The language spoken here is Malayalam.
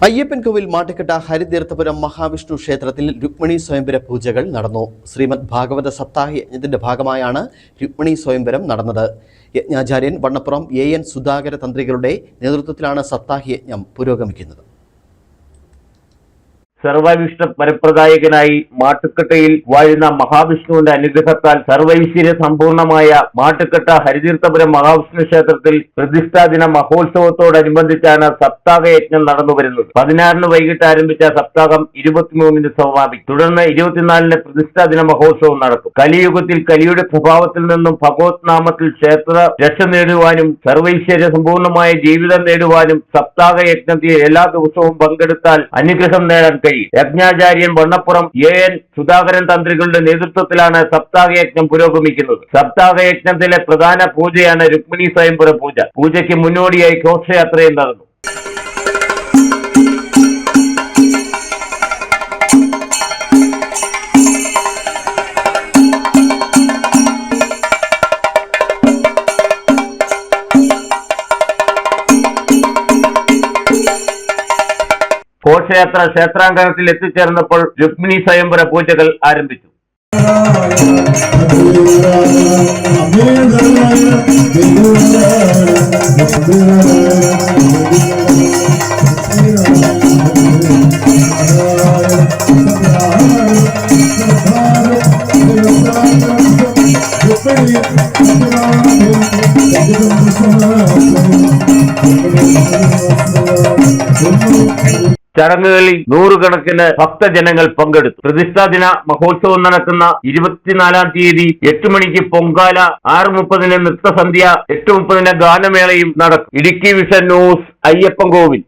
അയ്യപ്പൻകോവിൽ മാട്ടുകെട്ട ഹരിതീർത്ഥപുരം മഹാവിഷ്ണു ക്ഷേത്രത്തിൽ രുക്മിണി സ്വയംവര പൂജകൾ നടന്നു. ശ്രീമദ് ഭാഗവത സപ്താഹ യജ്ഞത്തിന്റെ ഭാഗമായാണ് രുക്മിണി സ്വയംവരം നടന്നത്. യജ്ഞാചാര്യൻ വണ്ണപ്പുറം AN സുധാകര തന്ത്രികളുടെ നേതൃത്വത്തിലാണ് സപ്താഹ യജ്ഞം പുരോഗമിക്കുന്നത്. സർവവിഷ്ണു പരപ്രദായകനായി മാട്ടുക്കട്ടയിൽ വാഴുന്ന മഹാവിഷ്ണുവിന്റെ അനുഗ്രഹത്താൽ സർവൈശ്വര്യ സമ്പൂർണമായ മാട്ടുക്കട്ട ഹരിതീർത്ഥപുരം മഹാവിഷ്ണു ക്ഷേത്രത്തിൽ പ്രതിഷ്ഠാദിന മഹോത്സവത്തോടനുബന്ധിച്ചാണ് സപ്താഹ യജ്ഞം നടന്നുവരുന്നത്. 16-ന് വൈകിട്ട് ആരംഭിച്ച സപ്താഹം 23-ന് സമാപിക്കും. തുടർന്ന് 24-ന് പ്രതിഷ്ഠാദിന മഹോത്സവം നടക്കും. കലിയുഗത്തിൽ കലിയുടെ സ്വഭാവത്തിൽ നിന്നും ഭഗവത് നാമത്തിൽ ക്ഷേത്ര രക്ഷ നേടുവാനും സർവൈശ്വര്യ സമ്പൂർണമായ ജീവിതം നേടുവാനും സപ്താഹ യജ്ഞത്തിൽ എല്ലാ ദിവസവും പങ്കെടുത്താൽ അനുഗ്രഹം നേടാൻ കഴിയും. യജ്ഞാചാര്യൻ വണ്ണപ്പുറം AN സുധാകരൻ തന്ത്രികളുടെ നേതൃത്വത്തിലാണ് സപ്താഹ യജ്ഞം പുരോഗമിക്കുന്നത്. സപ്താഹ യജ്ഞത്തിലെ പ്രധാന പൂജയാണ് രുക്മിണി സ്വയംവര പൂജ. പൂജയ്ക്ക് മുന്നോടിയായി ഘോഷയാത്രയും നടന്നു. ഘോഷയാത്ര ക്ഷേത്രാങ്കണത്തിൽ എത്തിച്ചേർന്നപ്പോൾ രുക്മിണി സ്വയംവര പൂജകൾ ആരംഭിച്ചു. ചടങ്ങുകളിൽ നൂറുകണക്കിന് ഭക്തജനങ്ങൾ പങ്കെടുത്തു. പ്രതിഷ്ഠാദിന മഹോത്സവം നടക്കുന്ന 24-ാം തീയതി 8 മണിക്ക് പൊങ്കാല, 6:30-ന് നൃത്തസന്ധ്യ, 8:30-ന് ഗാനമേളയും നടക്കും. Idukki vision news, Ayyappancoil.